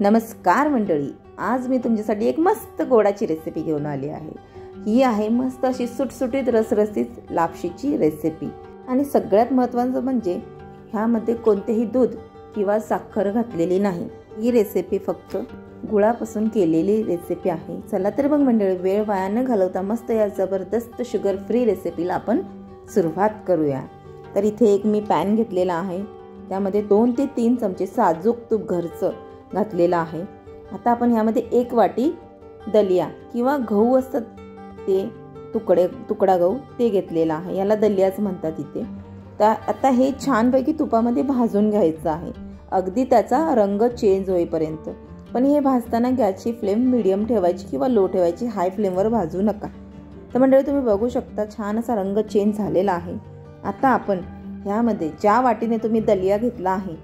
नमस्कार मंडळी, आज मी तुमच्यासाठी एक मस्त गोडाची रेसिपी घेऊन आली आहे। ही आहे मस्त अशी सुटसुटीत रसरसीत लापशीची रेसिपी। आणि सगळ्यात महत्त्वाचं म्हणजे ह्यामध्ये कोणतेही दूध किंवा साखर घातलेली नाही। ही रेसिपी फक्त गुळापासून केलेली रेसिपी आहे। चला तर मग मंडळी, वेळ वाया न घालवता मस्त या जबरदस्त शुगर फ्री रेसिपीला आपण सुरुवात करूया। तर इथे एक मी पॅन घेतलेला आहे, त्यामध्ये 2 ते 3 चमचे साजूक तूप घरचं घातलेला आहे। आता आपण यामध्ये 1 वाटी दलिया किंवा गहू असतात ते तुकडा गहू ते घेतलेला आहे, याला दलियाच म्हणतात इथे। तर आता हे छानपैकी तुपामध्ये भाजून घ्यायचं आहे, अगदी त्याचा रंग चेंज होईपर्यंत। पण हे भाजताना गॅसची फ्लेम मीडियम ठेवायची किंवा लो ठेवायची, हाय फ्लेमवर भाजू नका। तर मंडळी तुम्ही बघू शकता छान असा रंग चेंज झालेला आहे। आता आपण ह्यामध्ये ज्या वाटीने तुम्ही दलिया घेतला आहे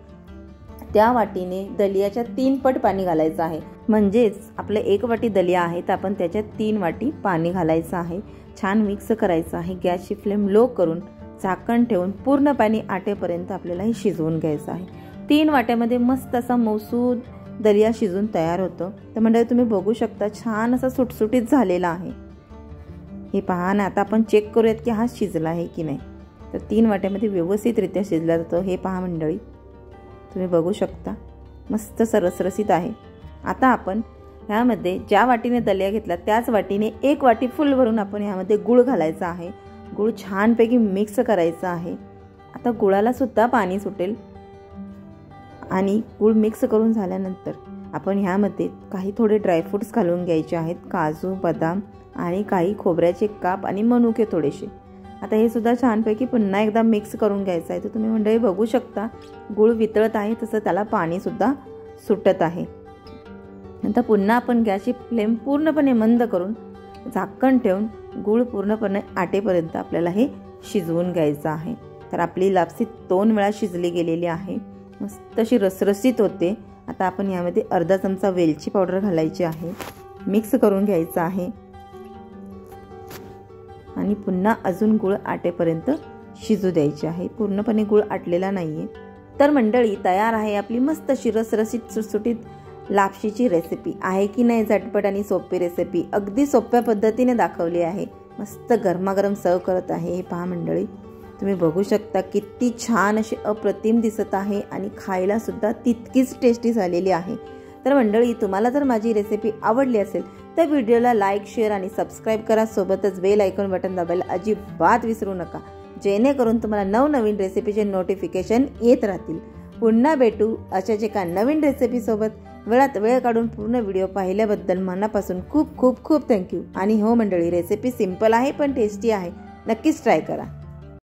त्या वाटीने दलियाच्या 3 पट पाणी घालायचं आहे। म्हणजेच आपले 1 वाटी दलिया आहे तर आपण त्याच्यात 3 वाटी पाणी घालायचं आहे। छान मिक्स करायचं आहे, गॅसची फ्लेम लो करून झाकण ठेवून पूर्ण पाणी आटेपर्यंत आपल्याला हे शिजवून घ्यायचं आहे। 3 वाट्यामध्ये मस्त असा मौसूद दलिया शिजून तयार होतं। तर मंडळी तुम्ही बघू शकता छान असा सुटसुटीत झालेला आहे। हे पहा ना, आता आपण चेक करूयात की हा शिजला आहे की नाही। तर 3 वाट्यामध्ये व्यवस्थितरित्या शिजला जातो। हे पहा मंडळी, तुम्ही बघू शकता मस्त रसरसीत आहे। आता आपण ह्यामध्ये ज्या वाटीने दलिया घेतला त्याच वाटीने 1 वाटी फुल भरून आपण ह्यामध्ये गुळ घालायचा आहे। गुळ छानपैकी मिक्स करायचा आहे। आता गुळाला सुद्धा पाणी सुटेल। आणि गुळ मिक्स करून झाल्यानंतर आपण ह्यामध्ये काही थोडे ड्रायफ्रूट्स घालून घ्यायचे आहेत, काजू, बदाम आणि काही खोबऱ्याचे काप आणि मनुके थोडेसे। आता हे सुद्धा छानपैकी पुन्हा एकदा मिक्स करून घ्यायचं आहे। तर तुम्ही मंडळी बघू शकता गुळ वितळत आहे तसं त्याला पाणी सुद्धा सुटत आहे। नंतर पुन्हा आपण गॅसची फ्लेम पूर्णपणे मंद करून झाकण ठेवून गुळ पूर्णपणे आटेपर्यंत आपल्याला हे शिजवून घ्यायचं आहे। तर आपली लापसी 2 वेळा शिजली गेलेली आहे, मस्त अशी रसरसीत होते। आता आपण यामध्ये अर्धा चमचा वेलची पावडर घालायची आहे, मिक्स करून घ्यायचं आहे आणि पुन्हा अजून गुळ आटेपर्यंत शिजू द्यायचे आहे। पूर्णपणे गुळ आटलेला नाहीये। तर मंडळी तयार आहे आपली मस्त अशी रसरसीत सुटसुटीत लापशीची रेसिपी। आहे की नाही झटपट आणि सोपी रेसिपी, अगदी सोप्या पद्धतीने दाखवली आहे। मस्त गरमागरम सर्व करत आहे। हे पहा मंडळी, तुम्ही बघू शकता किती छान अशी अप्रतिम दिसत आहे आणि खायला सुद्धा तितकीच टेस्टी झालेली आहे। तर मंडळी तुम्हाला जर माझी रेसिपी आवडली असेल तर व्हिडिओला लाईक, शेअर आणि सबस्क्राईब करा। सोबतच बेल आयकॉन बटन दाबायला अजिबात विसरू नका, जेणेकरून तुम्हाला नवनवीन रेसिपीचे नोटिफिकेशन येत राहतील। पुन्हा भेटू अशाच एका नवीन रेसिपी सोबत। वेळात वेळ काढून पूर्ण व्हिडिओ पाहिल्याबद्दल मनापासून खूप खूप खूप थँक्यू। आणि हो मंडळी, रेसिपी सिंपल आहे पण टेस्टी आहे, नक्कीच ट्राय करा।